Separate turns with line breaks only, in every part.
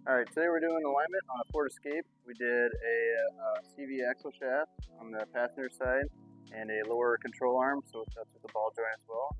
Alright, today we're doing alignment on a Ford Escape. We did a CV axle shaft on the passenger side and a lower control arm, so that's with the ball joint as well.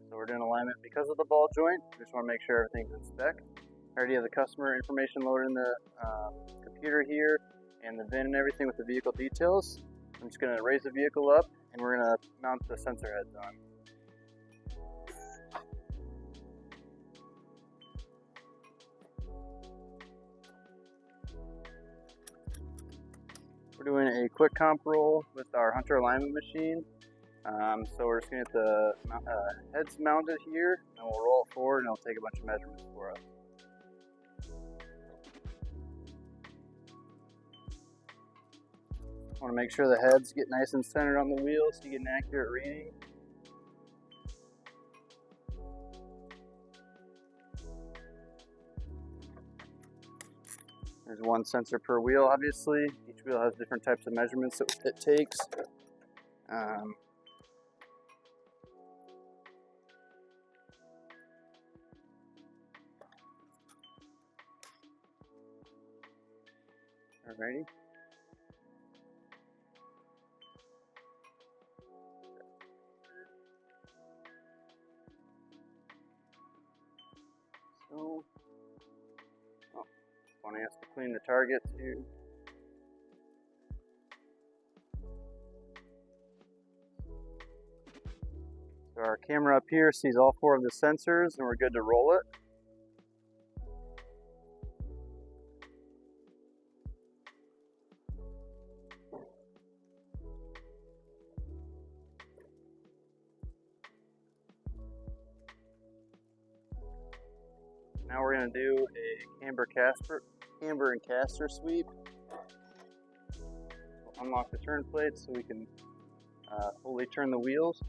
So we're doing alignment because of the ball joint. We just want to make sure everything's in spec. I already have the customer information loaded in the computer here and the VIN and everything with the vehicle details. I'm just going to raise the vehicle up and we're going to mount the sensor heads on. We're doing a quick comp roll with our Hunter alignment machine. So we're just going to get the heads mounted here, and we'll roll it forward and it'll take a bunch of measurements for us. Want to make sure the heads get nice and centered on the wheel so you get an accurate reading. There's one sensor per wheel, obviously. Each wheel has different types of measurements that it takes. Alrighty. So, wanting us to clean the target too. So our camera up here sees all 4 of the sensors and we're good to roll it. Now we're going to do a camber and caster sweep. We'll unlock the turn plates so we can fully turn the wheels.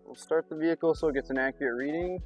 We'll start the vehicle so it gets an accurate reading.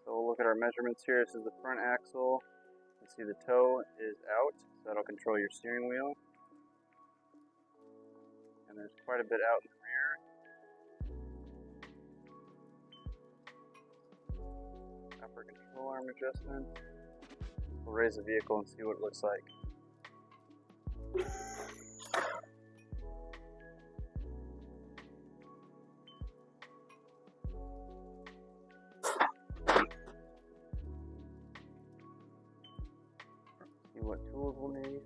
So we'll look at our measurements here. This is the front axle. You can see the toe is out, so that'll control your steering wheel. And there's quite a bit out in the rear. Upper control arm adjustment. We'll raise the vehicle and see what it looks like. See what tools we'll need.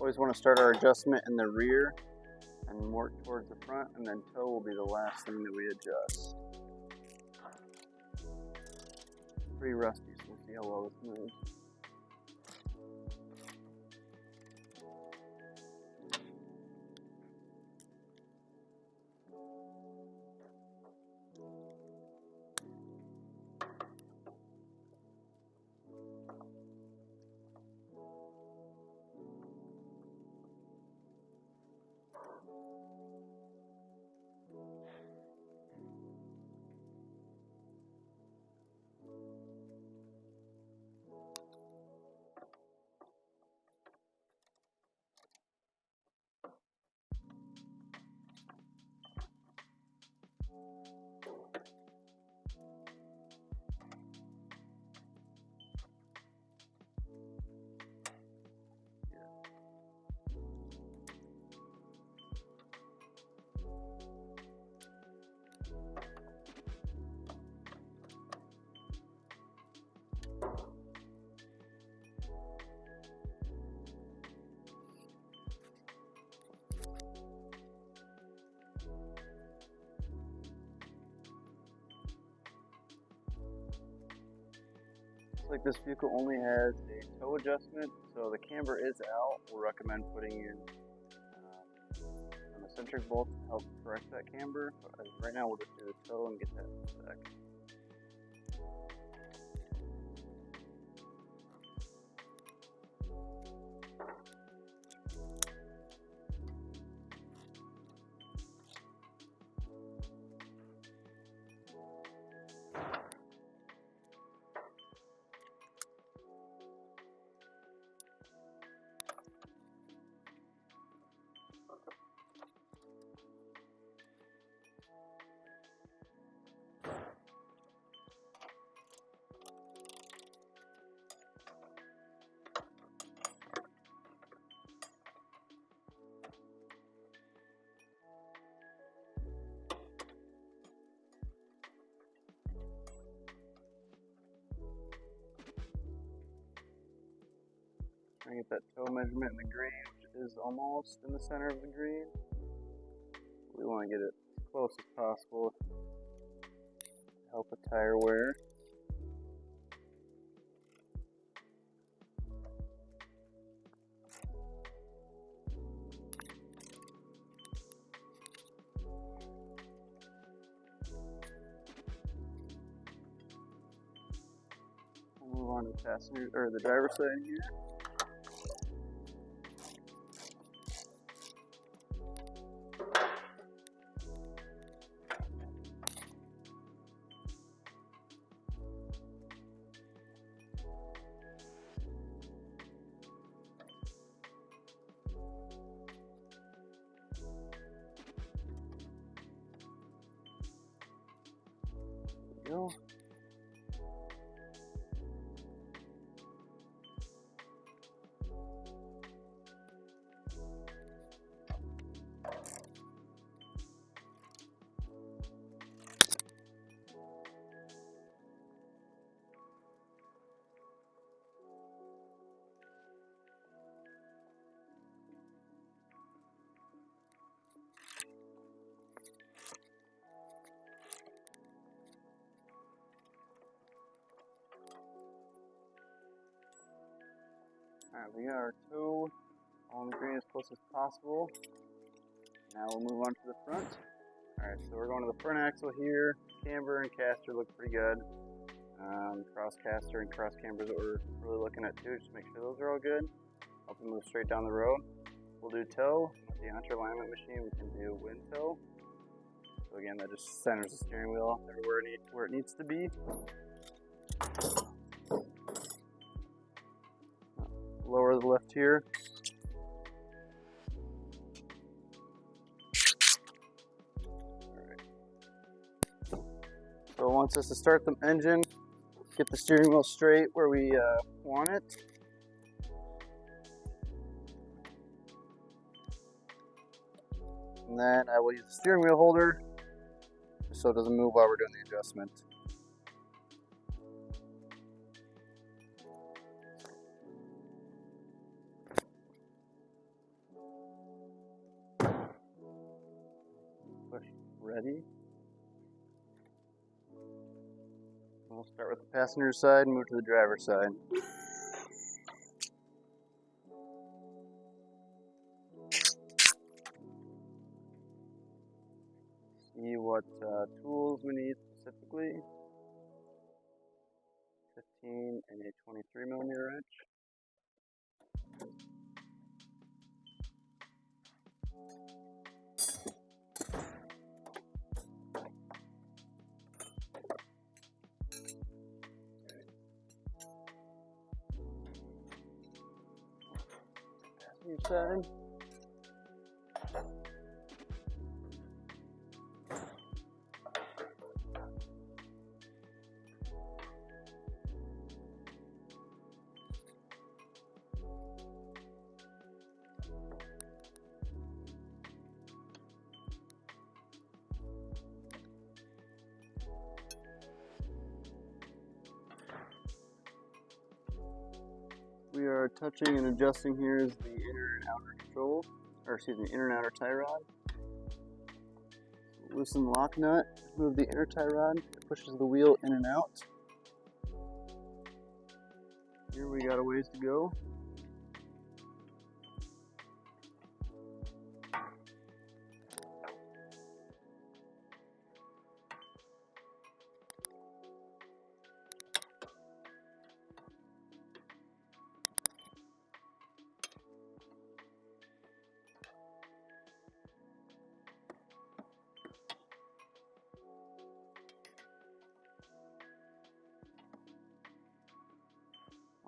Always want to start our adjustment in the rear and work towards the front, and then toe will be the last thing that we adjust. Pretty rusty, so we'll see how well this moves. Looks like this vehicle only has a toe adjustment, so the camber is out. We'll recommend putting in an eccentric bolt to help correct that camber. But right now we'll just do the toe and get that back. Trying to get that toe measurement in the green, which is almost in the center of the green. We want to get it as close as possible to help with tire wear. We'll move on to the passenger or the driver's side here. Go. Alright, we got our toe on the green as close as possible. Now we'll move on to the front. Alright, so we're going to the front axle here. Camber and caster look pretty good. Cross caster and cross camber is what we're really looking at too, just to make sure those are all good. Help them move straight down the road. We'll do toe. With the under-alignment machine, we can do wind toe. So again, that just centers the steering wheel everywhere where it needs to be. Lower the lift here. Alright. So once this to start the engine, get the steering wheel straight where we want it. And then I will use the steering wheel holder so it doesn't move while we're doing the adjustment. Push ready. We'll start with the passenger side and move to the driver's side. See what tools we need specifically. 15 and a 23mm wrench. Passenger side. We are touching and adjusting here is the inner and outer control, or excuse me, inner and outer tie rod. Loosen the lock nut, move the inner tie rod, it pushes the wheel in and out. Here we got a ways to go.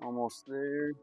Almost there.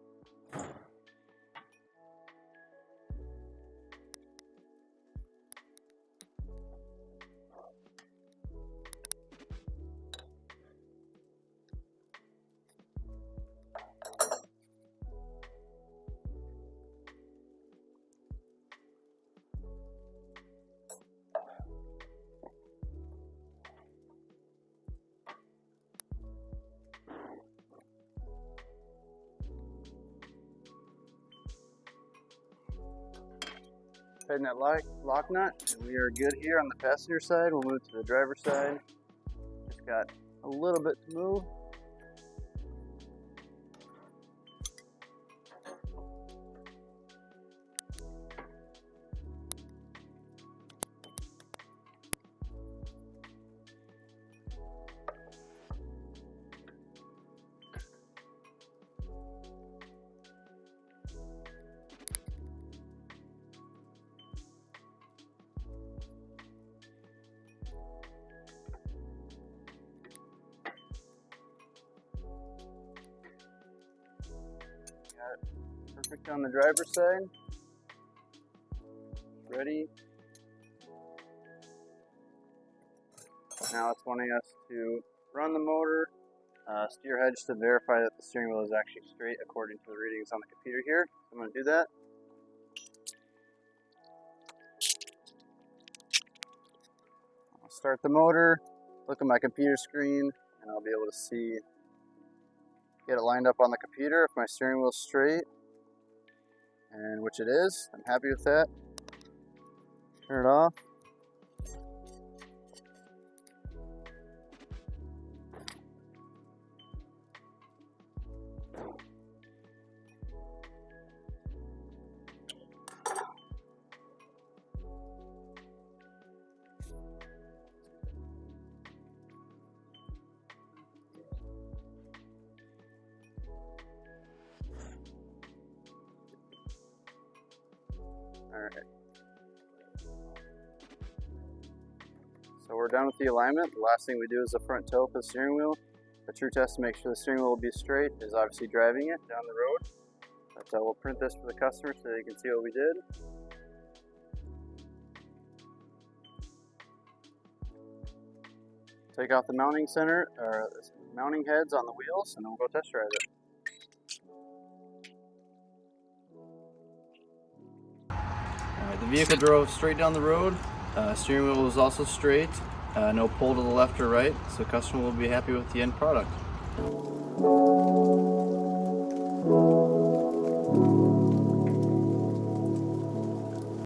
Tighten that lock nut, and we are good here on the passenger side. We'll move to the driver's side. Just got a little bit to move. Got it perfect on the driver's side. Ready. Now it's wanting us to run the motor, steer head just to verify that the steering wheel is actually straight according to the readings on the computer here. So I'm going to do that. I'll start the motor, look at my computer screen, and I'll be able to see, get it lined up on the computer if my steering wheel is straight, and which it is. I'm happy with that. Turn it off. Alright. So we're done with the alignment. The last thing we do is the front toe for the steering wheel. The true test to make sure the steering wheel will be straight is obviously driving it down the road. But we'll print this for the customer so they can see what we did. Take off the mounting center, or mounting heads on the wheels, and then we'll go test drive it. The vehicle drove straight down the road. Steering wheel was also straight. No pull to the left or right, so customer will be happy with the end product.